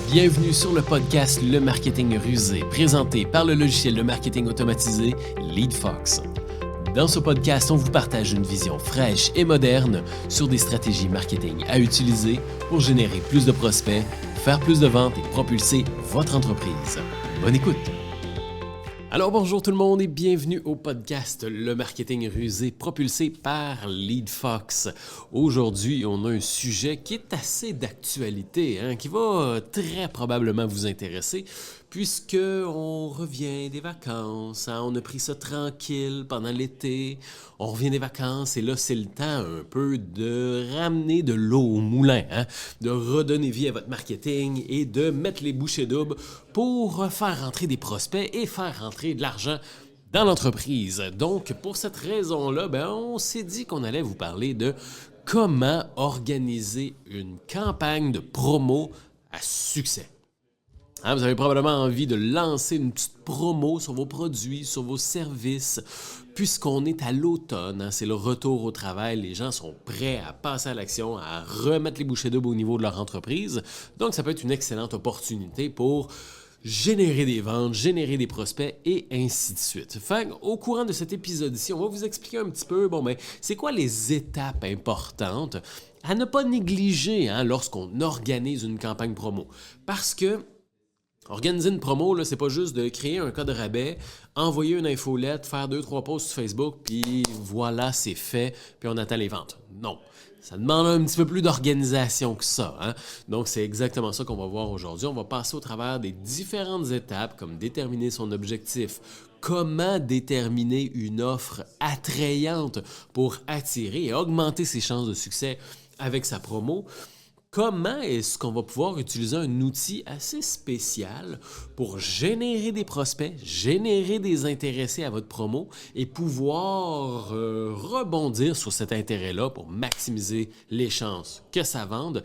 Bienvenue sur le podcast Le Marketing Rusé, présenté par le logiciel de marketing automatisé LeadFox. Dans ce podcast, on vous partage une vision fraîche et moderne sur des stratégies marketing à utiliser pour générer plus de prospects, faire plus de ventes et propulser votre entreprise. Bonne écoute! Alors bonjour tout le monde et bienvenue au podcast Le Marketing Rusé propulsé par LeadFox. Aujourd'hui, on a un sujet qui est assez d'actualité, qui va très probablement vous intéresser puisque on revient des vacances, on a pris ça tranquille pendant l'été, on revient des vacances et là c'est le temps un peu de ramener de l'eau au moulin, de redonner vie à votre marketing et de mettre les bouchées doubles pour faire rentrer des prospects et faire rentrer de l'argent dans l'entreprise. Donc, pour cette raison-là, on s'est dit qu'on allait vous parler de comment organiser une campagne de promo à succès. Vous avez probablement envie de lancer une petite promo sur vos produits, sur vos services, puisqu'on est à l'automne, c'est le retour au travail, les gens sont prêts à passer à l'action, à remettre les bouchées doubles au niveau de leur entreprise. Donc, ça peut être une excellente opportunité pour générer des ventes, générer des prospects et ainsi de suite. Fait au courant de cet épisode-ci, on va vous expliquer un petit peu, c'est quoi les étapes importantes à ne pas négliger lorsqu'on organise une campagne promo. Parce que organiser une promo, là, c'est pas juste de créer un code rabais, envoyer une infolette, faire 2-3 posts sur Facebook, puis voilà, c'est fait, puis on attend les ventes. Non, ça demande un petit peu plus d'organisation que ça. Donc, c'est exactement ça qu'on va voir aujourd'hui. On va passer au travers des différentes étapes, comme déterminer son objectif, comment déterminer une offre attrayante pour attirer et augmenter ses chances de succès avec sa promo. Comment est-ce qu'on va pouvoir utiliser un outil assez spécial pour générer des prospects, générer des intéressés à votre promo et pouvoir rebondir sur cet intérêt-là pour maximiser les chances que ça vende?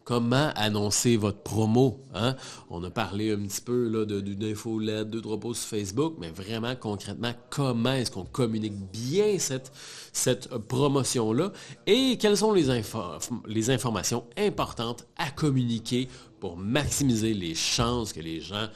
Comment annoncer votre promo? On a parlé un petit peu là, d'une infolette, 2-3 posts sur Facebook, mais vraiment concrètement, comment est-ce qu'on communique bien cette promotion-là et quelles sont les informations importantes à communiquer pour maximiser les chances que les gens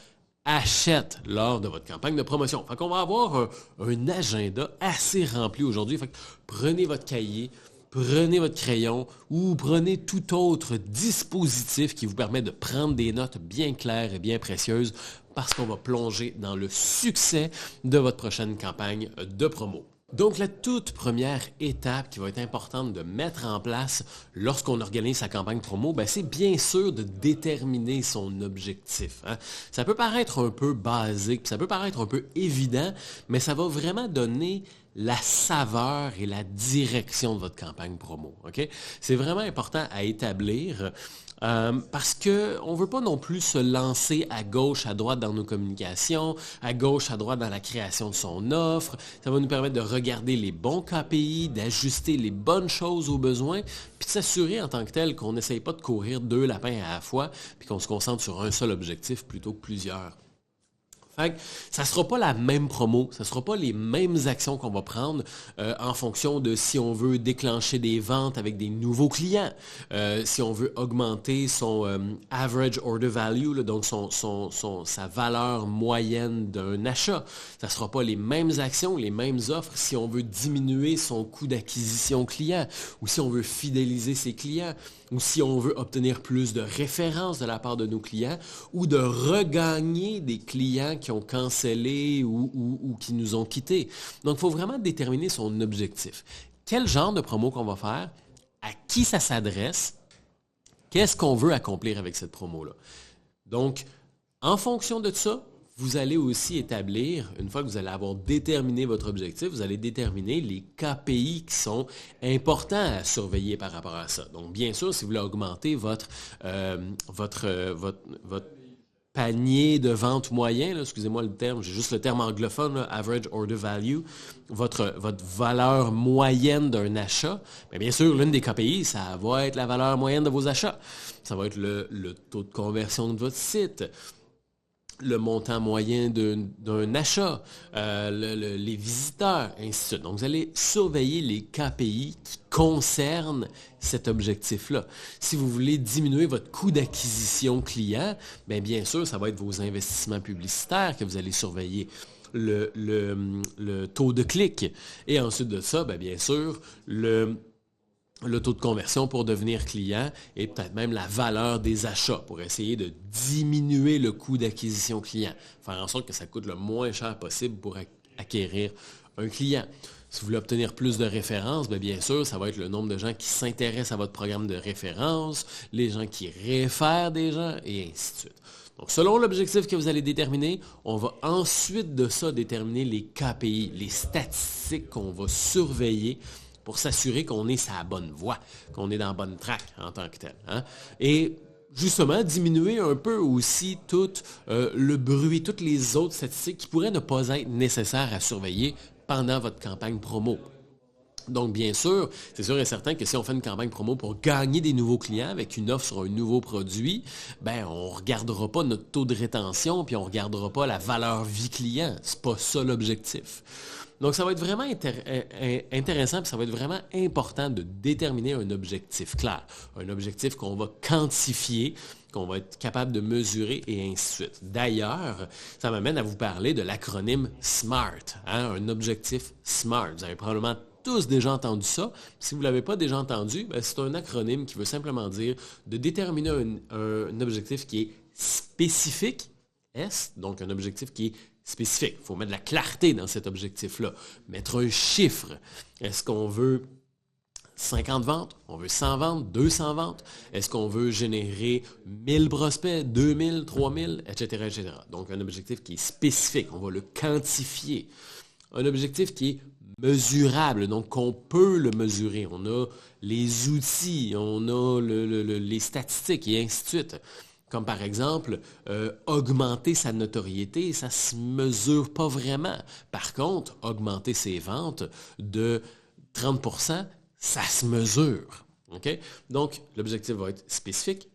achètent lors de votre campagne de promotion. Fait qu'on va avoir un agenda assez rempli aujourd'hui. Fait que prenez votre cahier, prenez votre crayon ou prenez tout autre dispositif qui vous permet de prendre des notes bien claires et bien précieuses parce qu'on va plonger dans le succès de votre prochaine campagne de promo. Donc, la toute première étape qui va être importante de mettre en place lorsqu'on organise sa campagne promo, c'est bien sûr de déterminer son objectif. Ça peut paraître un peu basique, ça peut paraître un peu évident, mais ça va vraiment donner la saveur et la direction de votre campagne promo. Okay? C'est vraiment important à établir parce qu'on ne veut pas non plus se lancer à gauche, à droite dans nos communications, à gauche, à droite dans la création de son offre. Ça va nous permettre de regarder les bons KPI, d'ajuster les bonnes choses aux besoins, puis de s'assurer en tant que tel qu'on n'essaye pas de courir 2 lapins à la fois, puis qu'on se concentre sur un seul objectif plutôt que plusieurs. Fait que ça ne sera pas la même promo, ça ne sera pas les mêmes actions qu'on va prendre en fonction de si on veut déclencher des ventes avec des nouveaux clients, si on veut augmenter son average order value, là, donc sa valeur moyenne d'un achat. Ça ne sera pas les mêmes actions, les mêmes offres si on veut diminuer son coût d'acquisition client ou si on veut fidéliser ses clients ou si on veut obtenir plus de références de la part de nos clients ou de regagner des clients qui ont cancellé ou qui nous ont quittés. Donc, il faut vraiment déterminer son objectif. Quel genre de promo qu'on va faire? À qui ça s'adresse? Qu'est-ce qu'on veut accomplir avec cette promo-là? Donc, en fonction de ça, vous allez aussi établir, une fois que vous allez avoir déterminé votre objectif, vous allez déterminer les KPI qui sont importants à surveiller par rapport à ça. Donc, bien sûr, si vous voulez augmenter votre panier de vente moyen, excusez-moi le terme, j'ai juste le terme anglophone, average order value, votre valeur moyenne d'un achat, bien sûr, l'une des KPI, ça va être la valeur moyenne de vos achats. Ça va être le taux de conversion de votre site, le montant moyen d'un achat, les visiteurs, ainsi de suite. Donc, vous allez surveiller les KPI qui concerne cet objectif-là. Si vous voulez diminuer votre coût d'acquisition client, bien sûr, ça va être vos investissements publicitaires que vous allez surveiller. Le taux de clic. Et ensuite de ça, bien sûr, le taux de conversion pour devenir client et peut-être même la valeur des achats pour essayer de diminuer le coût d'acquisition client. Faire en sorte que ça coûte le moins cher possible pour acquérir un client. Si vous voulez obtenir plus de références, bien sûr, ça va être le nombre de gens qui s'intéressent à votre programme de référence, les gens qui réfèrent des gens et ainsi de suite. Donc, selon l'objectif que vous allez déterminer, on va ensuite de ça déterminer les KPI, les statistiques qu'on va surveiller pour s'assurer qu'on est sur la bonne voie, qu'on est dans la bonne track en tant que tel. Et justement, diminuer un peu aussi tout le bruit, toutes les autres statistiques qui pourraient ne pas être nécessaires à surveiller pendant votre campagne promo. Donc, bien sûr, c'est sûr et certain que si on fait une campagne promo pour gagner des nouveaux clients avec une offre sur un nouveau produit, on ne regardera pas notre taux de rétention puis on ne regardera pas la valeur vie client. C'est pas ça l'objectif. Donc, ça va être vraiment intéressant puis ça va être vraiment important de déterminer un objectif clair, un objectif qu'on va quantifier, qu'on va être capable de mesurer et ainsi de suite. D'ailleurs, ça m'amène à vous parler de l'acronyme SMART, un objectif SMART. Vous avez probablement tous déjà entendu ça. Si vous ne l'avez pas déjà entendu, c'est un acronyme qui veut simplement dire de déterminer un objectif qui est spécifique, donc un objectif qui est spécifique. Il faut mettre de la clarté dans cet objectif-là. Mettre un chiffre. Est-ce qu'on veut 50 ventes? On veut 100 ventes? 200 ventes? Est-ce qu'on veut générer 1000 prospects? 2000? 3000? Etc., etc. Donc, un objectif qui est spécifique. On va le quantifier. Un objectif qui est mesurable, donc qu'on peut le mesurer. On a les outils, on a les statistiques et ainsi de suite. Comme par exemple, augmenter sa notoriété, ça ne se mesure pas vraiment. Par contre, augmenter ses ventes de 30%, ça se mesure. Okay? Donc, l'objectif va être spécifique,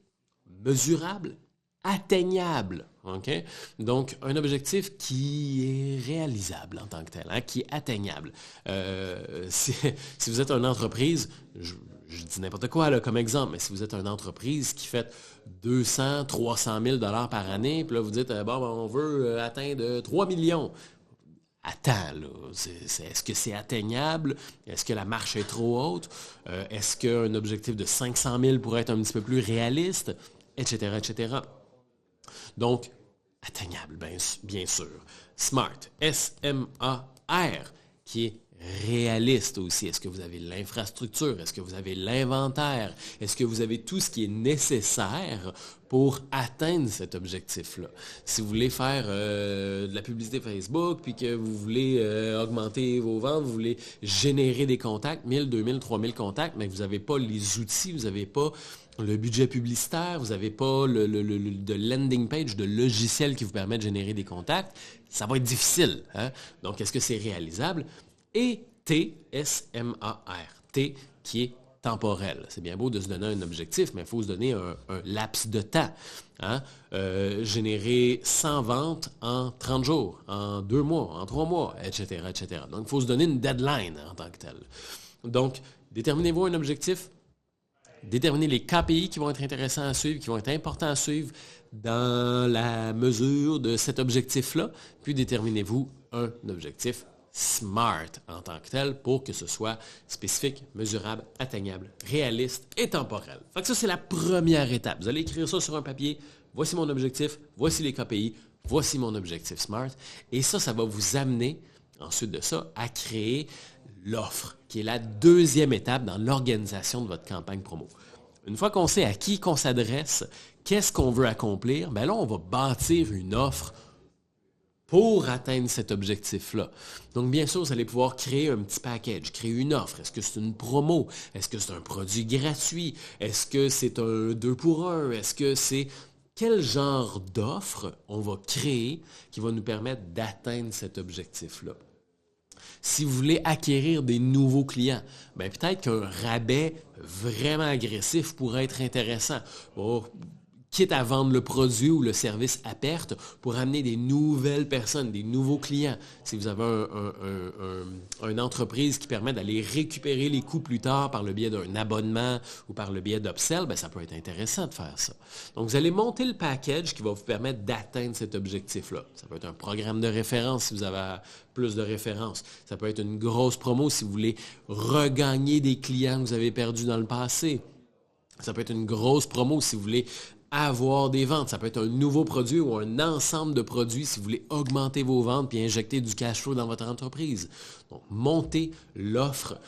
mesurable, atteignable. Okay? Donc, un objectif qui est réalisable en tant que tel, qui est atteignable. Si vous êtes une entreprise, je dis n'importe quoi là, comme exemple, mais si vous êtes une entreprise qui fait 200, 300 000 $ par année, puis là, vous dites, on veut atteindre 3 millions. Attends, là, est-ce que c'est atteignable? Est-ce que la marche est trop haute? Est-ce qu'un objectif de 500 000 pourrait être un petit peu plus réaliste? Etc., etc. Donc, atteignable, bien sûr. SMART, S-M-A-R, qui est réaliste aussi. Est-ce que vous avez l'infrastructure? Est-ce que vous avez l'inventaire? Est-ce que vous avez tout ce qui est nécessaire pour atteindre cet objectif-là? Si vous voulez faire de la publicité Facebook, puis que vous voulez augmenter vos ventes, vous voulez générer des contacts, 1000, 2000, 3000 contacts, mais que vous n'avez pas les outils, vous n'avez pas le budget publicitaire, vous n'avez pas de landing page, de logiciel qui vous permet de générer des contacts, ça va être difficile. Donc, est-ce que c'est réalisable? Et T, S-M-A-R, T qui est temporel. C'est bien beau de se donner un objectif, mais il faut se donner un laps de temps. Générer 100 ventes en 30 jours, en 2 mois, en 3 mois, etc., etc. Donc, il faut se donner une deadline en tant que tel. Donc, déterminez-vous un objectif, déterminez les KPI qui vont être intéressants à suivre, qui vont être importants à suivre dans la mesure de cet objectif-là, puis déterminez-vous un objectif SMART en tant que tel pour que ce soit spécifique, mesurable, atteignable, réaliste et temporel. Fait que ça, c'est la première étape. Vous allez écrire ça sur un papier. Voici mon objectif, voici les KPI, voici mon objectif SMART. Et ça va vous amener, ensuite de ça, à créer l'offre, qui est la deuxième étape dans l'organisation de votre campagne promo. Une fois qu'on sait à qui qu'on s'adresse, qu'est-ce qu'on veut accomplir, là, on va bâtir une offre pour atteindre cet objectif-là. Donc, bien sûr, vous allez pouvoir créer un petit package, créer une offre. Est-ce que c'est une promo? Est-ce que c'est un produit gratuit? Est-ce que c'est un 2 pour 1? Est-ce que c'est... Quel genre d'offre on va créer qui va nous permettre d'atteindre cet objectif-là? Si vous voulez acquérir des nouveaux clients, peut-être qu'un rabais vraiment agressif pourrait être intéressant. quitte à vendre le produit ou le service à perte pour amener des nouvelles personnes, des nouveaux clients. Si vous avez une entreprise qui permet d'aller récupérer les coûts plus tard par le biais d'un abonnement ou par le biais d'upsell, ça peut être intéressant de faire ça. Donc, vous allez monter le package qui va vous permettre d'atteindre cet objectif-là. Ça peut être un programme de référence si vous avez plus de références. Ça peut être une grosse promo si vous voulez regagner des clients que vous avez perdus dans le passé. Ça peut être une grosse promo si vous voulez avoir des ventes. Ça peut être un nouveau produit ou un ensemble de produits si vous voulez augmenter vos ventes puis injecter du cash flow dans votre entreprise. Donc, montez l'offre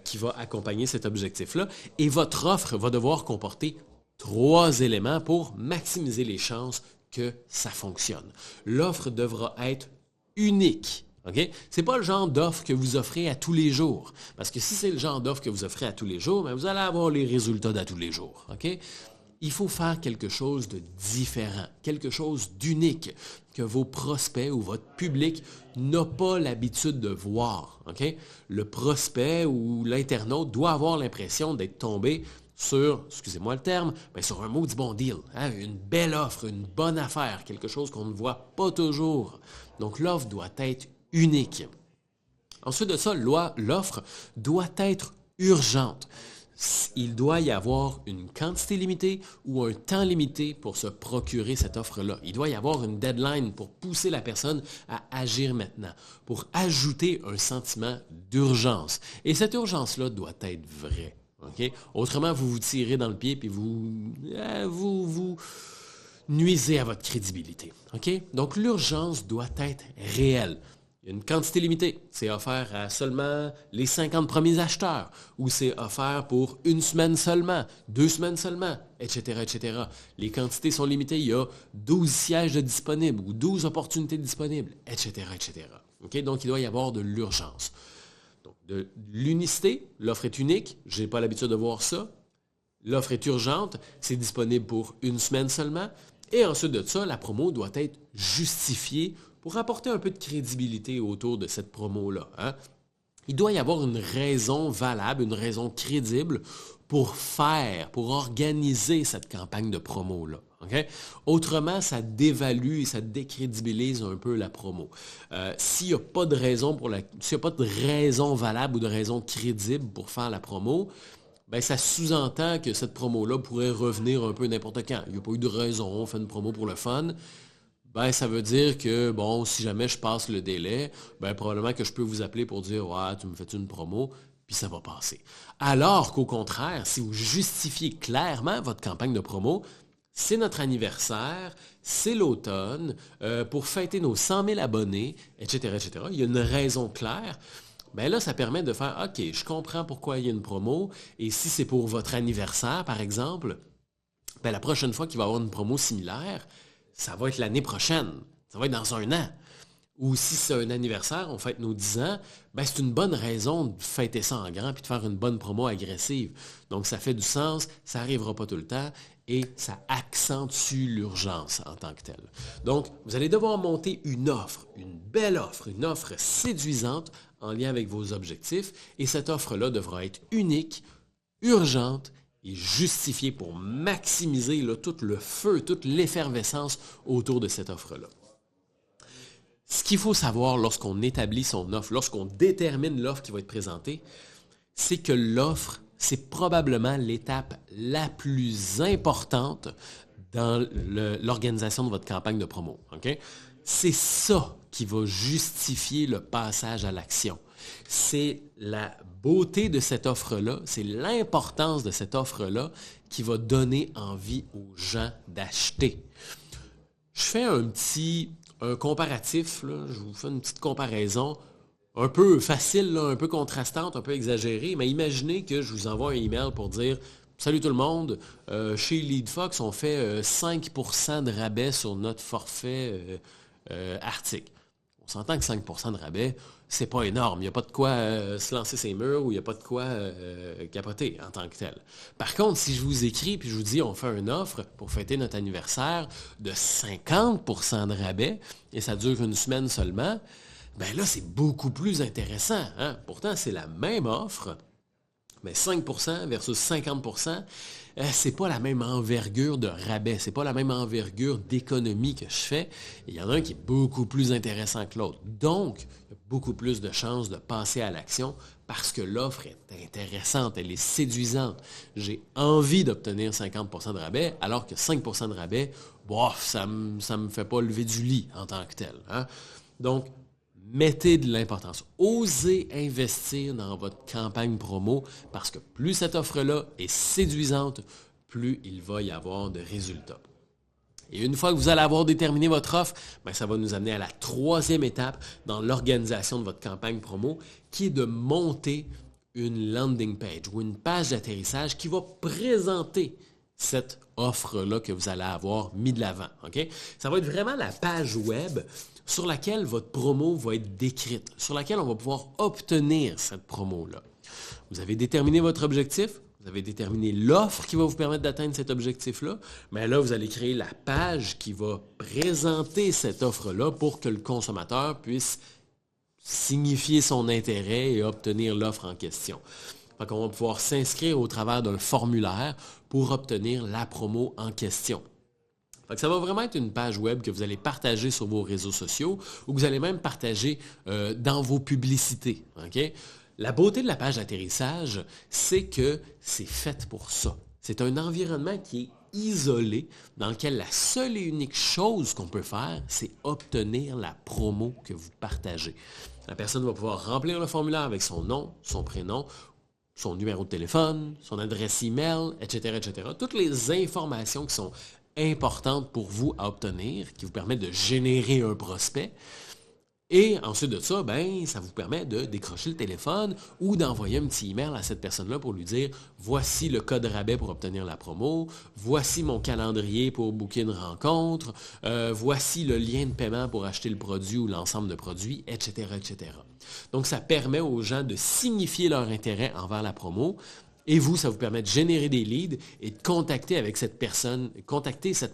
qui va accompagner cet objectif-là et votre offre va devoir comporter 3 éléments pour maximiser les chances que ça fonctionne. L'offre devra être unique. Okay? Ce n'est pas le genre d'offre que vous offrez à tous les jours. Parce que si c'est le genre d'offre que vous offrez à tous les jours, vous allez avoir les résultats d'à tous les jours. Okay? Il faut faire quelque chose de différent, quelque chose d'unique que vos prospects ou votre public n'a pas l'habitude de voir. Okay? Le prospect ou l'internaute doit avoir l'impression d'être tombé sur, excusez-moi le terme, sur un maudit bon deal, hein? Une belle offre, une bonne affaire, quelque chose qu'on ne voit pas toujours. Donc l'offre doit être unique. Ensuite de ça, l'offre doit être urgente. Il doit y avoir une quantité limitée ou un temps limité pour se procurer cette offre-là. Il doit y avoir une deadline pour pousser la personne à agir maintenant, pour ajouter un sentiment d'urgence. Et cette urgence-là doit être vraie. Okay? Autrement, vous vous tirez dans le pied et vous nuisez à votre crédibilité. Okay? Donc, l'urgence doit être réelle. Il y a une quantité limitée. C'est offert à seulement les 50 premiers acheteurs ou c'est offert pour 1 semaine seulement, 2 semaines seulement, etc., etc. Les quantités sont limitées. Il y a 12 sièges de disponibles ou 12 opportunités disponibles, etc., etc. Okay? Donc, il doit y avoir de l'urgence. Donc, de l'unicité, l'offre est unique. Je n'ai pas l'habitude de voir ça. L'offre est urgente. C'est disponible pour 1 semaine seulement. Et ensuite de ça, la promo doit être justifiée pour apporter un peu de crédibilité autour de cette promo-là. Hein? Il doit y avoir une raison valable, une raison crédible pour organiser cette campagne de promo-là. Okay? Autrement, ça dévalue et ça décrédibilise un peu la promo. S'il n'y a pas de raison s'il n'y a pas de raison valable ou de raison crédible pour faire la promo, ça sous-entend que cette promo-là pourrait revenir un peu n'importe quand. Il n'y a pas eu de raison, on fait une promo pour le fun. Ça veut dire que, si jamais je passe le délai, probablement que je peux vous appeler pour dire « Ouais, tu me fais une promo », puis ça va passer. Alors qu'au contraire, si vous justifiez clairement votre campagne de promo, c'est notre anniversaire, c'est l'automne, pour fêter nos 100 000 abonnés, etc., etc. Il y a une raison claire. Là, ça permet de faire « OK, je comprends pourquoi il y a une promo, et si c'est pour votre anniversaire, par exemple, la prochaine fois qu'il va y avoir une promo similaire, ça va être l'année prochaine. Ça va être dans 1 an. Ou si c'est un anniversaire, on fête nos 10 ans, c'est une bonne raison de fêter ça en grand puis de faire une bonne promo agressive. Donc, ça fait du sens, ça n'arrivera pas tout le temps et ça accentue l'urgence en tant que telle. Donc, vous allez devoir monter une offre, une belle offre, une offre séduisante en lien avec vos objectifs et cette offre-là devra être unique, urgente et justifié pour maximiser tout le feu, toute l'effervescence autour de cette offre-là. Ce qu'il faut savoir lorsqu'on établit son offre, lorsqu'on détermine l'offre qui va être présentée, c'est que l'offre, c'est probablement l'étape la plus importante dans l'organisation de votre campagne de promo. Okay? C'est ça qui va justifier le passage à l'action. C'est la beauté de cette offre-là, c'est l'importance de cette offre-là qui va donner envie aux gens d'acheter. Je fais un comparatif, là, je vous fais une petite comparaison un peu facile, là, un peu contrastante, un peu exagérée, mais imaginez que je vous envoie un email pour dire « Salut tout le monde, chez LeadFox, on fait 5% de rabais sur notre forfait article. » On s'entend que 5% de rabais, c'est pas énorme. Il n'y a pas de quoi se lancer ses murs ou il n'y a pas de quoi capoter en tant que tel. Par contre, si je vous écris puis je vous dis on fait une offre pour fêter notre anniversaire de 50% de rabais et ça dure 1 semaine seulement, là, c'est beaucoup plus intéressant. Hein? Pourtant, c'est la même offre, Mais 5% versus 50%, c'est pas la même envergure de rabais, c'est pas la même envergure d'économie que je fais. Il y en a un qui est beaucoup plus intéressant que l'autre. Donc, il y a beaucoup plus de chances de passer à l'action parce que l'offre est intéressante, elle est séduisante. J'ai envie d'obtenir 50% de rabais, alors que 5% de rabais, bof, ça me fait pas lever du lit en tant que tel. Hein? Donc, mettez de l'importance. Osez investir dans votre campagne promo parce que plus cette offre-là est séduisante, plus il va y avoir de résultats. Et une fois que vous allez avoir déterminé votre offre, ça va nous amener à la troisième étape dans l'organisation de votre campagne promo, qui est de monter une landing page ou une page d'atterrissage qui va présenter cette offre-là que vous allez avoir mis de l'avant. Okay? Ça va être vraiment la page web sur laquelle votre promo va être décrite, sur laquelle on va pouvoir obtenir cette promo-là. Vous avez déterminé votre objectif, vous avez déterminé l'offre qui va vous permettre d'atteindre cet objectif-là, mais là, vous allez créer la page qui va présenter cette offre-là pour que le consommateur puisse signifier son intérêt et obtenir l'offre en question. Donc, on va pouvoir s'inscrire au travers d'un formulaire pour obtenir la promo en question. Donc, ça va vraiment être une page web que vous allez partager sur vos réseaux sociaux ou que vous allez même partager dans vos publicités. Okay? La beauté de la page d'atterrissage, c'est que c'est fait pour ça. C'est un environnement qui est isolé, dans lequel la seule et unique chose qu'on peut faire, c'est obtenir la promo que vous partagez. La personne va pouvoir remplir le formulaire avec son nom, son prénom, son numéro de téléphone, son adresse email, etc., etc. Toutes les informations qui sont importantes pour vous à obtenir, qui vous permettent de générer un prospect. Et ensuite de ça, ça vous permet de décrocher le téléphone ou d'envoyer un petit email à cette personne-là pour lui dire « Voici le code rabais pour obtenir la promo, voici mon calendrier pour booker une rencontre, voici le lien de paiement pour acheter le produit ou l'ensemble de produits, etc., etc. » Donc, ça permet aux gens de signifier leur intérêt envers la promo. Et vous, ça vous permet de générer des leads et de contacter cette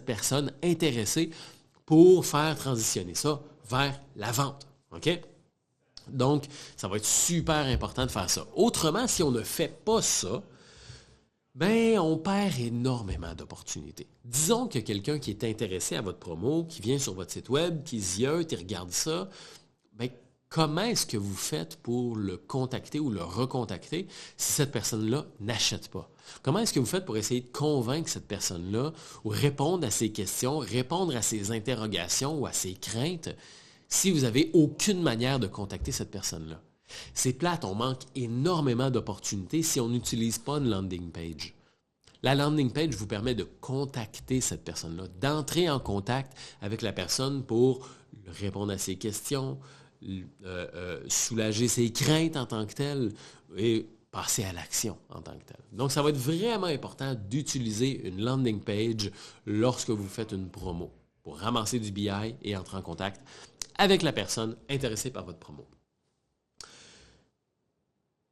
personne intéressée pour faire transitionner ça vers la vente. OK? Donc, ça va être super important de faire ça. Autrement, si on ne fait pas ça, on perd énormément d'opportunités. Disons que quelqu'un qui est intéressé à votre promo, qui vient sur votre site web, qui ziote, il regarde ça, comment est-ce que vous faites pour le contacter ou le recontacter si cette personne-là n'achète pas? Comment est-ce que vous faites pour essayer de convaincre cette personne-là ou répondre à ses questions, répondre à ses interrogations ou à ses craintes si vous n'avez aucune manière de contacter cette personne-là? C'est plate, on manque énormément d'opportunités si on n'utilise pas une landing page. La landing page vous permet de contacter cette personne-là, d'entrer en contact avec la personne pour répondre à ses questions, soulager ses craintes en tant que telles et passer à l'action en tant que telle. Donc, ça va être vraiment important d'utiliser une landing page lorsque vous faites une promo pour ramasser du BI et entrer en contact avec la personne intéressée par votre promo.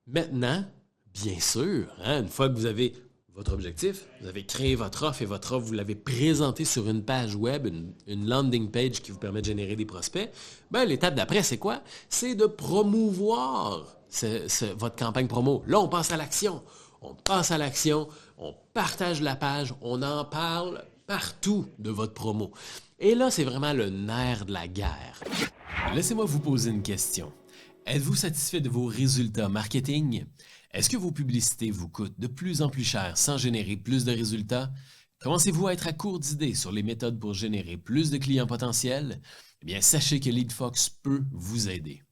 Maintenant, bien sûr, une fois que vous avez votre objectif, vous avez créé votre offre et votre offre, vous l'avez présentée sur une page web, une landing page qui vous permet de générer des prospects, l'étape d'après, c'est quoi? C'est de promouvoir votre campagne promo. Là, on passe à l'action. On passe à l'action, on partage la page, on en parle partout de votre promo. Et là, c'est vraiment le nerf de la guerre. Laissez-moi vous poser une question. Êtes-vous satisfait de vos résultats marketing? Est-ce que vos publicités vous coûtent de plus en plus cher sans générer plus de résultats? Commencez-vous à être à court d'idées sur les méthodes pour générer plus de clients potentiels? Eh bien, sachez que LeadFox peut vous aider.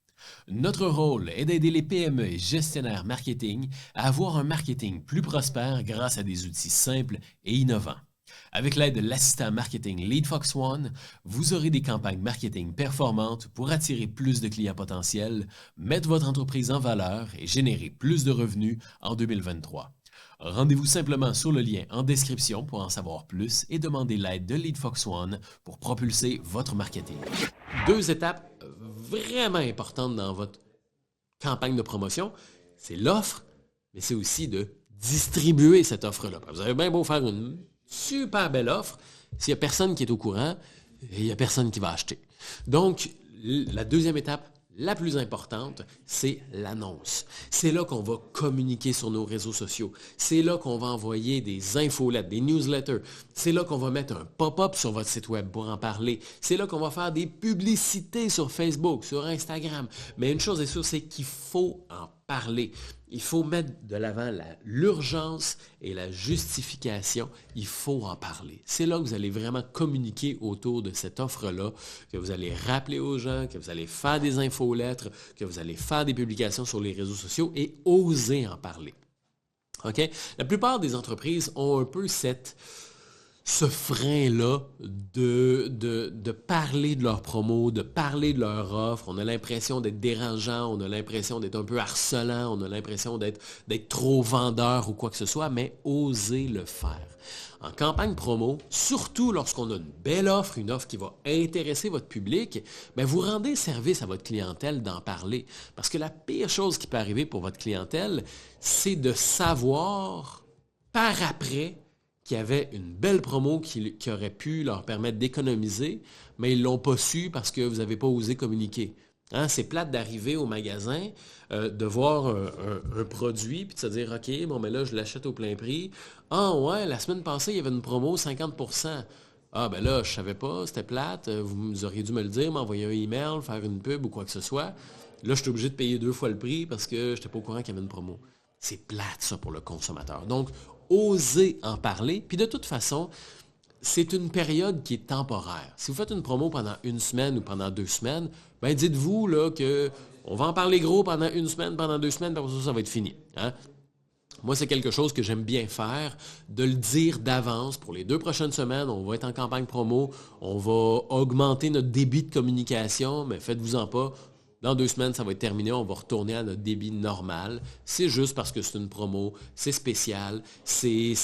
Notre rôle est d'aider les PME et gestionnaires marketing à avoir un marketing plus prospère grâce à des outils simples et innovants. Avec l'aide de l'assistant marketing LeadFox One, vous aurez des campagnes marketing performantes pour attirer plus de clients potentiels, mettre votre entreprise en valeur et générer plus de revenus en 2023. Rendez-vous simplement sur le lien en description pour en savoir plus et demandez l'aide de LeadFox One pour propulser votre marketing. 2 étapes vraiment importantes dans votre campagne de promotion, c'est l'offre, mais c'est aussi de distribuer cette offre-là. Vous avez bien beau faire une super belle offre, s'il n'y a personne qui est au courant, il n'y a personne qui va acheter. Donc, la deuxième étape, la plus importante, c'est l'annonce. C'est là qu'on va communiquer sur nos réseaux sociaux. C'est là qu'on va envoyer des infolettes, des newsletters. C'est là qu'on va mettre un pop-up sur votre site web pour en parler. C'est là qu'on va faire des publicités sur Facebook, sur Instagram. Mais une chose est sûre, c'est qu'il faut en parler. Il faut mettre de l'avant l'urgence et la justification. Il faut en parler. C'est là que vous allez vraiment communiquer autour de cette offre-là, que vous allez rappeler aux gens, que vous allez faire des infolettres, que vous allez faire des publications sur les réseaux sociaux et oser en parler. OK? La plupart des entreprises ont un peu ce frein-là de parler de leur promo, de parler de leur offre. On a l'impression d'être dérangeant, on a l'impression d'être un peu harcelant, on a l'impression d'être trop vendeur ou quoi que ce soit, mais osez le faire. En campagne promo, surtout lorsqu'on a une belle offre, une offre qui va intéresser votre public, bien, vous rendez service à votre clientèle d'en parler. Parce que la pire chose qui peut arriver pour votre clientèle, c'est de savoir par après qu'il y avait une belle promo qui aurait pu leur permettre d'économiser, mais ils ne l'ont pas su parce que vous n'avez pas osé communiquer. Hein, c'est plate d'arriver au magasin, de voir un produit, puis de se dire, OK, bon, mais là, je l'achète au plein prix. Ah ouais, la semaine passée, il y avait une promo 50%. Ah ben là, je ne savais pas, c'était plate, vous auriez dû me le dire, m'envoyer un email, faire une pub ou quoi que ce soit. Là, je suis obligé de payer 2 fois le prix parce que je n'étais pas au courant qu'il y avait une promo. C'est plate, ça, pour le consommateur. Donc, osez en parler. Puis de toute façon, c'est une période qui est temporaire. Si vous faites une promo pendant 1 semaine ou pendant 2 semaines, ben dites-vous là, qu'on va en parler gros pendant 1 semaine, pendant 2 semaines, puis après ça va être fini. Hein? Moi, c'est quelque chose que j'aime bien faire, de le dire d'avance. Pour les 2 prochaines semaines, on va être en campagne promo, on va augmenter notre débit de communication, mais faites-vous-en pas. Dans 2 semaines, ça va être terminé, on va retourner à notre débit normal. C'est juste parce que c'est une promo, c'est spécial, c'est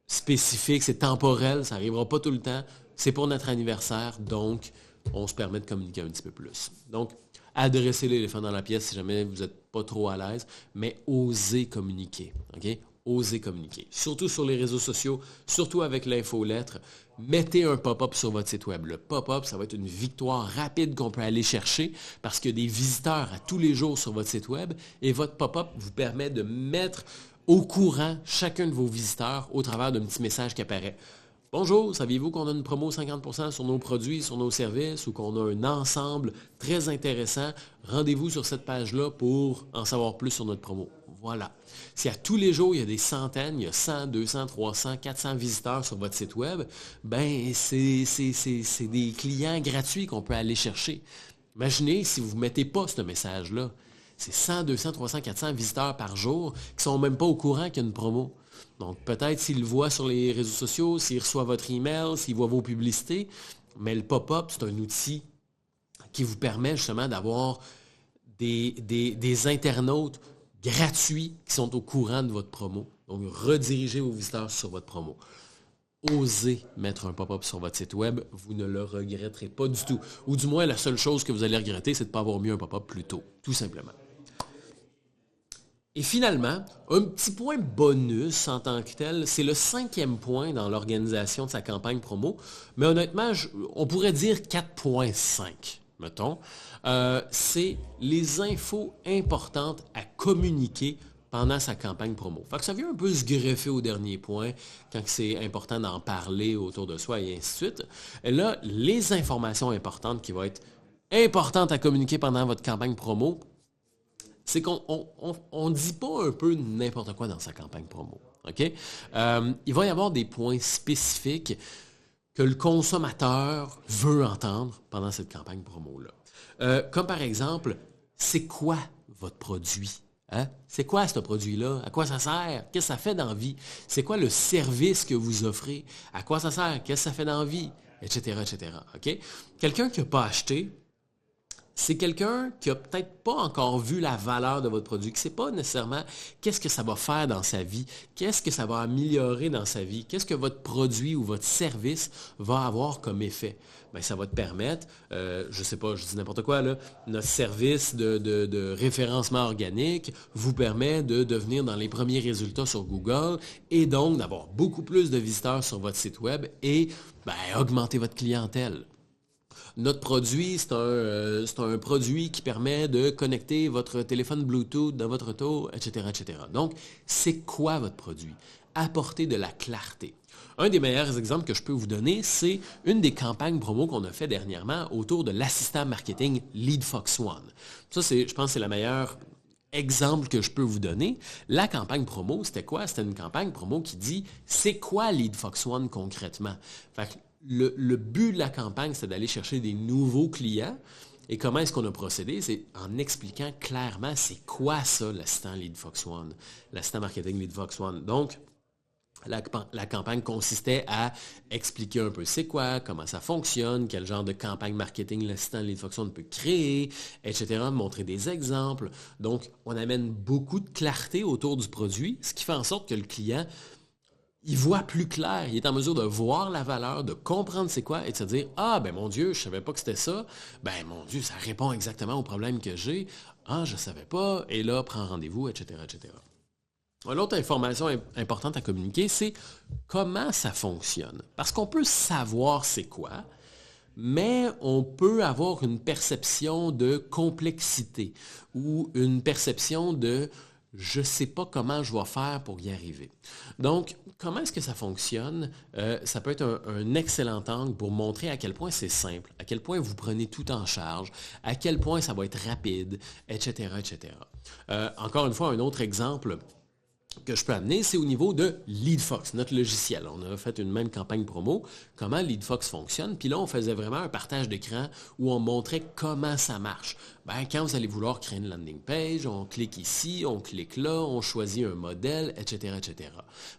spécifique, c'est temporel, ça n'arrivera pas tout le temps. C'est pour notre anniversaire, donc on se permet de communiquer un petit peu plus. Donc, adressez l'éléphant dans la pièce si jamais vous n'êtes pas trop à l'aise, mais osez communiquer. OK? Osez communiquer. Surtout sur les réseaux sociaux, surtout avec l'infolettre. Mettez un pop-up sur votre site web. Le pop-up, ça va être une victoire rapide qu'on peut aller chercher parce qu'il y a des visiteurs à tous les jours sur votre site web et votre pop-up vous permet de mettre au courant chacun de vos visiteurs au travers d'un petit message qui apparaît. Bonjour, saviez-vous qu'on a une promo 50% sur nos produits, sur nos services ou qu'on a un ensemble très intéressant? Rendez-vous sur cette page-là pour en savoir plus sur notre promo. Voilà. Si à tous les jours, il y a des centaines, il y a 100, 200, 300, 400 visiteurs sur votre site web, ben c'est des clients gratuits qu'on peut aller chercher. Imaginez si vous ne mettez pas ce message-là. C'est 100, 200, 300, 400 visiteurs par jour qui ne sont même pas au courant qu'il y a une promo. Donc, peut-être s'ils le voient sur les réseaux sociaux, s'ils reçoivent votre email, s'ils voient vos publicités, mais le pop-up, c'est un outil qui vous permet justement d'avoir des internautes gratuits qui sont au courant de votre promo. Donc, redirigez vos visiteurs sur votre promo. Osez mettre un pop-up sur votre site web, vous ne le regretterez pas du tout. Ou du moins, la seule chose que vous allez regretter, c'est de ne pas avoir mis un pop-up plus tôt, tout simplement. Et finalement, un petit point bonus en tant que tel, c'est le 5e point dans l'organisation de sa campagne promo. Mais honnêtement, on pourrait dire 4.5, mettons. C'est les infos importantes à communiquer pendant sa campagne promo. Fait que ça vient un peu se greffer au dernier point, quand c'est important d'en parler autour de soi et ainsi de suite. Et là, les informations importantes qui vont être importantes à communiquer pendant votre campagne promo, c'est qu'on ne dit pas un peu n'importe quoi dans sa campagne promo. Okay? Il va y avoir des points spécifiques que le consommateur veut entendre pendant cette campagne promo-là. Comme par exemple, c'est quoi votre produit? Hein? C'est quoi ce produit-là? À quoi ça sert? Qu'est-ce que ça fait dans la vie? C'est quoi le service que vous offrez? À quoi ça sert? Qu'est-ce que ça fait dans la vie? Etc., etc. Okay? Quelqu'un qui n'a pas acheté, c'est quelqu'un qui n'a peut-être pas encore vu la valeur de votre produit, qui ne sait pas nécessairement qu'est-ce que ça va faire dans sa vie, qu'est-ce que ça va améliorer dans sa vie, qu'est-ce que votre produit ou votre service va avoir comme effet. Bien, ça va te permettre, je ne sais pas, je dis n'importe quoi, là, notre service de référencement organique vous permet de devenir dans les premiers résultats sur Google et donc d'avoir beaucoup plus de visiteurs sur votre site web et augmenter votre clientèle. Notre produit, c'est un produit qui permet de connecter votre téléphone Bluetooth dans votre auto, etc., etc. Donc, c'est quoi votre produit? Apportez de la clarté. Un des meilleurs exemples que je peux vous donner, c'est une des campagnes promo qu'on a fait dernièrement autour de l'assistant marketing LeadFox One. Ça, je pense que c'est le meilleur exemple que je peux vous donner. La campagne promo, c'était quoi? C'était une campagne promo qui dit c'est quoi LeadFox One concrètement? Fait que le but de la campagne, c'est d'aller chercher des nouveaux clients. Et comment est-ce qu'on a procédé? C'est en expliquant clairement c'est quoi ça, l'assistant LeadFox One, l'assistant marketing LeadFox One. Donc, la campagne consistait à expliquer un peu c'est quoi, comment ça fonctionne, quel genre de campagne marketing l'assistant LeadFox One peut créer, etc., montrer des exemples. Donc, on amène beaucoup de clarté autour du produit, ce qui fait en sorte que le client, il voit plus clair, il est en mesure de voir la valeur, de comprendre c'est quoi et de se dire « Ah, ben mon Dieu, je ne savais pas que c'était ça. Ben mon Dieu, ça répond exactement au problème que j'ai. Ah, je ne savais pas. Et là, prends rendez-vous, etc., etc. » L'autre information importante à communiquer, c'est comment ça fonctionne. Parce qu'on peut savoir c'est quoi, mais on peut avoir une perception de complexité ou une perception de je ne sais pas comment je vais faire pour y arriver. Donc, comment est-ce que ça fonctionne? Ça peut être un excellent angle pour montrer à quel point c'est simple, à quel point vous prenez tout en charge, à quel point ça va être rapide, etc., etc. Encore une fois, un autre exemple que je peux amener, c'est au niveau de LeadFox, notre logiciel. On a fait une même campagne promo, comment LeadFox fonctionne, puis là, on faisait vraiment un partage d'écran où on montrait comment ça marche. Ben, quand vous allez vouloir créer une landing page, on clique ici, on clique là, on choisit un modèle, etc., etc.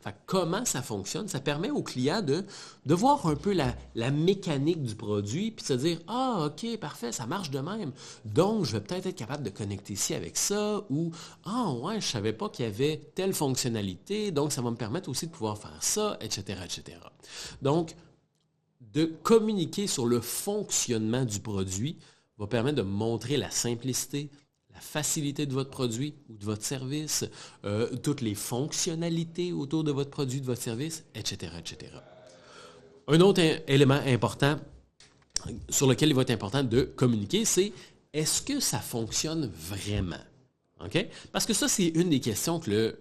Fait que comment ça fonctionne? Ça permet au client de voir un peu la mécanique du produit, puis de se dire « Ah, OK, parfait, ça marche de même. Donc, je vais peut-être être capable de connecter ici avec ça, ou « Ah, ouais, je ne savais pas qu'il y avait telle fonctionnalité, donc ça va me permettre aussi de pouvoir faire ça, etc., etc. » Donc, de communiquer sur le fonctionnement du produit va permettre de montrer la simplicité, la facilité de votre produit ou de votre service, toutes les fonctionnalités autour de votre produit, de votre service, etc., etc. Un autre élément important sur lequel il va être important de communiquer, c'est est-ce que ça fonctionne vraiment? Okay? Parce que ça, c'est une des questions que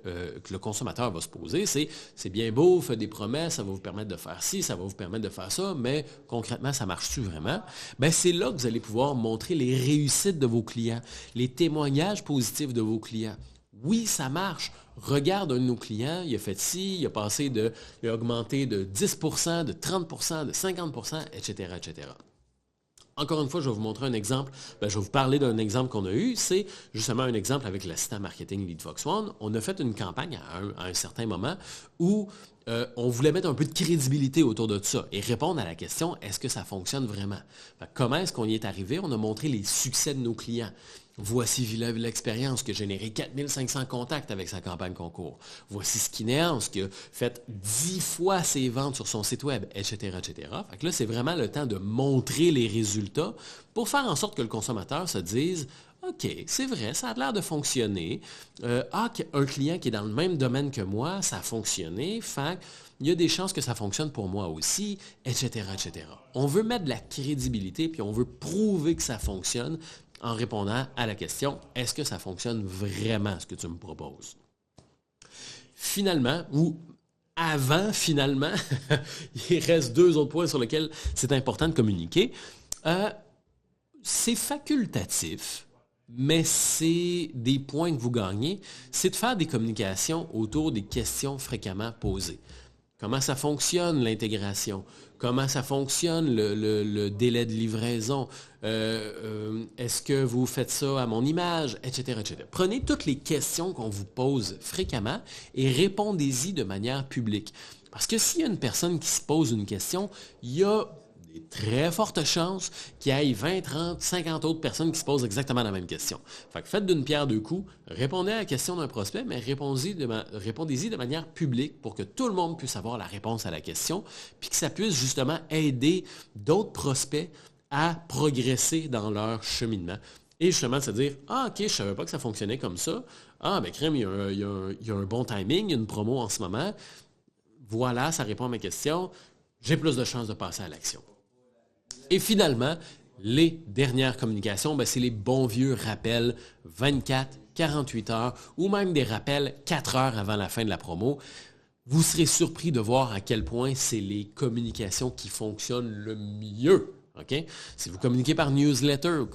le consommateur va se poser. C'est bien beau, faites des promesses, ça va vous permettre de faire ci, ça va vous permettre de faire ça, mais concrètement, ça marche-tu vraiment? Bien, c'est là que vous allez pouvoir montrer les réussites de vos clients, les témoignages positifs de vos clients. Oui, ça marche. Regarde un de nos clients, il a fait ci, il a augmenté de 10%, de 30%, de 50%, etc., etc. Encore une fois, je vais vous montrer un exemple. Je vais vous parler d'un exemple qu'on a eu. C'est justement un exemple avec l'assistant marketing LeadFox One. On a fait une campagne à un certain moment où on voulait mettre un peu de crédibilité autour de ça et répondre à la question, est-ce que ça fonctionne vraiment? Comment est-ce qu'on y est arrivé? On a montré les succès de nos clients. Voici l'expérience qui a généré 4500 contacts avec sa campagne concours. Voici Skinehouse qui a fait 10 fois ses ventes sur son site web, etc., etc. Fait que là, c'est vraiment le temps de montrer les résultats pour faire en sorte que le consommateur se dise « OK, c'est vrai, ça a l'air de fonctionner. Un client qui est dans le même domaine que moi, ça a fonctionné. Fait il y a des chances que ça fonctionne pour moi aussi, etc., etc. » On veut mettre de la crédibilité puis on veut prouver que ça fonctionne en répondant à la question « Est-ce que ça fonctionne vraiment ce que tu me proposes? » Finalement, ou avant finalement, il reste 2 autres points sur lesquels c'est important de communiquer. C'est facultatif, mais c'est des points que vous gagnez, c'est de faire des communications autour des questions fréquemment posées. Comment ça fonctionne l'intégration? Comment ça fonctionne le délai de livraison? Est-ce que vous faites ça à mon image? Etc., etc. Prenez toutes les questions qu'on vous pose fréquemment et répondez-y de manière publique. Parce que s'il y a une personne qui se pose une question, il y a des très fortes chances qu'il y ait 20, 30, 50 autres personnes qui se posent exactement la même question. Fait que faites d'une pierre deux coups, répondez à la question d'un prospect, mais répondez-y de manière publique pour que tout le monde puisse avoir la réponse à la question, puis que ça puisse justement aider d'autres prospects à progresser dans leur cheminement. Et justement, de se dire « Ah, OK, je ne savais pas que ça fonctionnait comme ça. Ah, ben crème, il y a un bon timing, il y a une promo en ce moment. Voilà, ça répond à mes questions. J'ai plus de chances de passer à l'action. » Et finalement, les dernières communications, c'est les bons vieux rappels 24, 48 heures ou même des rappels 4 heures avant la fin de la promo. Vous serez surpris de voir à quel point c'est les communications qui fonctionnent le mieux. Okay? Si vous communiquez par newsletter ou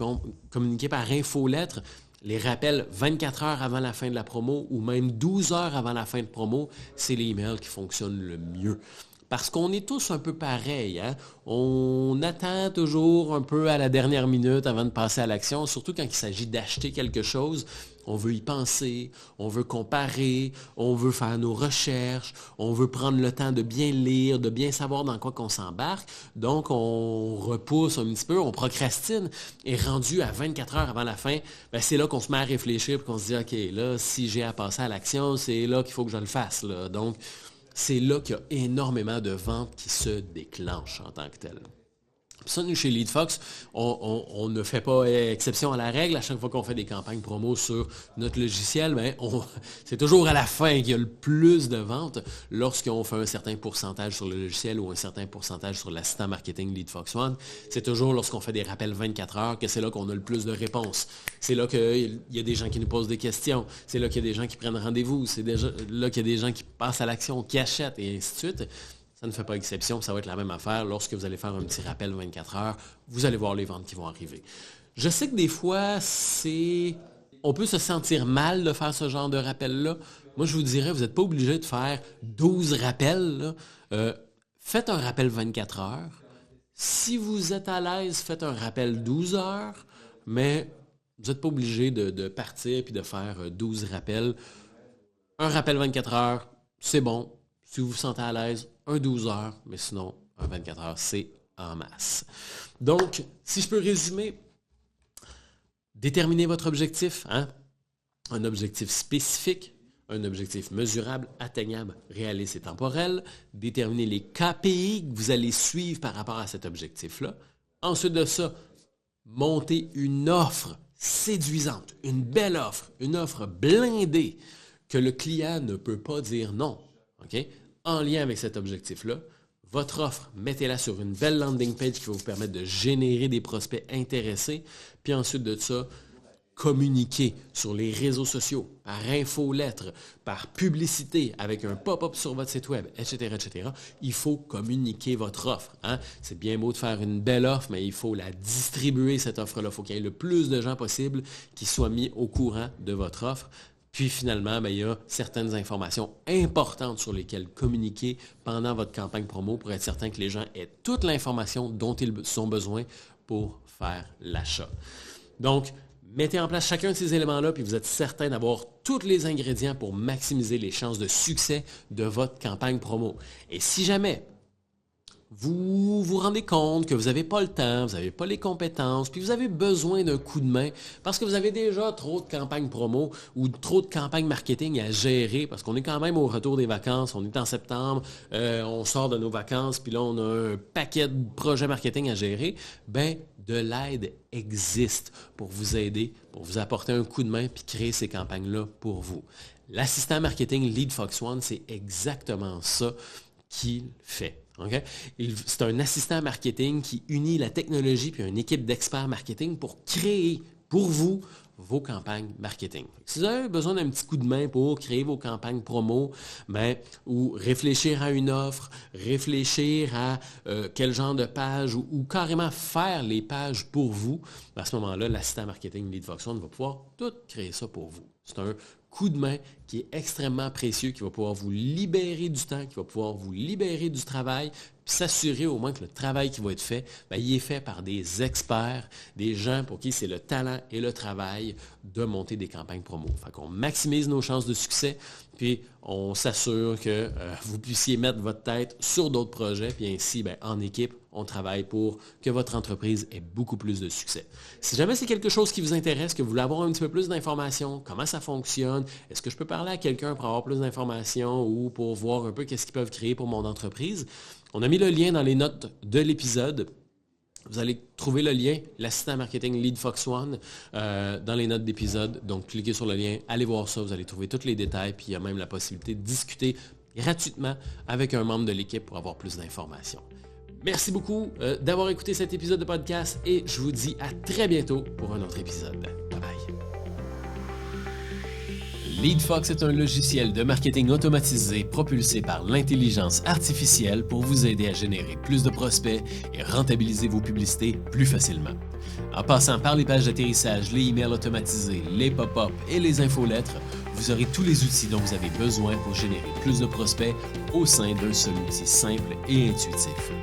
communiquez par infolettre, les rappels 24 heures avant la fin de la promo ou même 12 heures avant la fin de promo, c'est les emails qui fonctionnent le mieux. Parce qu'on est tous un peu pareils. Hein? On attend toujours un peu à la dernière minute avant de passer à l'action, surtout quand il s'agit d'acheter quelque chose. On veut y penser, on veut comparer, on veut faire nos recherches, on veut prendre le temps de bien lire, de bien savoir dans quoi qu'on s'embarque. Donc, on repousse un petit peu, on procrastine. Et rendu à 24 heures avant la fin, c'est là qu'on se met à réfléchir et qu'on se dit, OK, là, si j'ai à passer à l'action, c'est là qu'il faut que je le fasse. Là. Donc, c'est là qu'il y a énormément de ventes qui se déclenchent en tant que telles. Ça, nous, chez LeadFox, on ne fait pas exception à la règle. À chaque fois qu'on fait des campagnes promo sur notre logiciel, c'est toujours à la fin qu'il y a le plus de ventes lorsqu'on fait un certain pourcentage sur le logiciel ou un certain pourcentage sur l'assistant marketing LeadFox One. C'est toujours lorsqu'on fait des rappels 24 heures que c'est là qu'on a le plus de réponses. C'est là qu'il y a des gens qui nous posent des questions. C'est là qu'il y a des gens qui prennent rendez-vous. C'est là qu'il y a des gens qui passent à l'action, qui achètent et ainsi de suite. Ça ne fait pas exception, ça va être la même affaire. Lorsque vous allez faire un petit rappel 24 heures, vous allez voir les ventes qui vont arriver. Je sais que des fois, on peut se sentir mal de faire ce genre de rappel-là. Moi, je vous dirais, vous n'êtes pas obligé de faire 12 rappels. Faites un rappel 24 heures. Si vous êtes à l'aise, faites un rappel 12 heures, mais vous n'êtes pas obligé de partir et de faire 12 rappels. Un rappel 24 heures, c'est bon. Si vous vous sentez à l'aise, un 12 heures, mais sinon, un 24 heures, c'est en masse. Donc, si je peux résumer, déterminez votre objectif, hein? Un objectif spécifique, un objectif mesurable, atteignable, réaliste et temporel. Déterminez les KPI que vous allez suivre par rapport à cet objectif-là. Ensuite de ça, montez une offre séduisante, une belle offre, une offre blindée que le client ne peut pas dire non. Okay? En lien avec cet objectif-là, votre offre, mettez-la sur une belle landing page qui va vous permettre de générer des prospects intéressés. Puis ensuite de ça, communiquer sur les réseaux sociaux, par infolettre, par publicité, avec un pop-up sur votre site web, etc., etc. Il faut communiquer votre offre. Hein? C'est bien beau de faire une belle offre, mais il faut la distribuer, cette offre-là. Il faut qu'il y ait le plus de gens possible qui soient mis au courant de votre offre. Puis finalement, il y a certaines informations importantes sur lesquelles communiquer pendant votre campagne promo pour être certain que les gens aient toute l'information dont ils ont besoin pour faire l'achat. Donc, mettez en place chacun de ces éléments-là, puis vous êtes certain d'avoir tous les ingrédients pour maximiser les chances de succès de votre campagne promo. Et si jamais vous vous rendez compte que vous n'avez pas le temps, vous n'avez pas les compétences, puis vous avez besoin d'un coup de main parce que vous avez déjà trop de campagnes promo ou trop de campagnes marketing à gérer parce qu'on est quand même au retour des vacances, on est en septembre, on sort de nos vacances, puis là on a un paquet de projets marketing à gérer, de l'aide existe pour vous aider, pour vous apporter un coup de main puis créer ces campagnes-là pour vous. L'assistant marketing LeadFox One, c'est exactement ça qu'il fait. Okay? C'est un assistant marketing qui unit la technologie et une équipe d'experts marketing pour créer pour vous vos campagnes marketing. Si vous avez besoin d'un petit coup de main pour créer vos campagnes promo, ou réfléchir à une offre, réfléchir à quel genre de page ou carrément faire les pages pour vous, à ce moment-là, l'assistant marketing LeadFox One va pouvoir tout créer ça pour vous. C'est un coup de main qui est extrêmement précieux, qui va pouvoir vous libérer du temps, qui va pouvoir vous libérer du travail, puis s'assurer au moins que le travail qui va être fait, il est fait par des experts, des gens pour qui c'est le talent et le travail de monter des campagnes promo. Fait qu'on maximise nos chances de succès, puis on s'assure que vous puissiez mettre votre tête sur d'autres projets, puis ainsi, en équipe, on travaille pour que votre entreprise ait beaucoup plus de succès. Si jamais c'est quelque chose qui vous intéresse, que vous voulez avoir un petit peu plus d'informations, comment ça fonctionne, est-ce que je peux parler à quelqu'un pour avoir plus d'informations ou pour voir un peu qu'est-ce qu'ils peuvent créer pour mon entreprise, on a mis le lien dans les notes de l'épisode. Vous allez trouver le lien, l'assistant marketing LeadFox One, dans les notes d'épisode. Donc, cliquez sur le lien, allez voir ça, vous allez trouver tous les détails, puis il y a même la possibilité de discuter gratuitement avec un membre de l'équipe pour avoir plus d'informations. Merci beaucoup d'avoir écouté cet épisode de podcast et je vous dis à très bientôt pour un autre épisode. Bye bye. LeadFox est un logiciel de marketing automatisé propulsé par l'intelligence artificielle pour vous aider à générer plus de prospects et rentabiliser vos publicités plus facilement. En passant par les pages d'atterrissage, les emails automatisés, les pop-up et les infolettres, vous aurez tous les outils dont vous avez besoin pour générer plus de prospects au sein d'un seul outil simple et intuitif.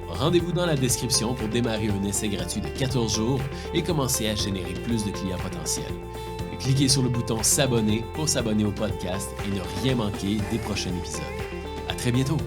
Rendez-vous dans la description pour démarrer un essai gratuit de 14 jours et commencer à générer plus de clients potentiels. Cliquez sur le bouton s'abonner pour s'abonner au podcast et ne rien manquer des prochains épisodes. À très bientôt!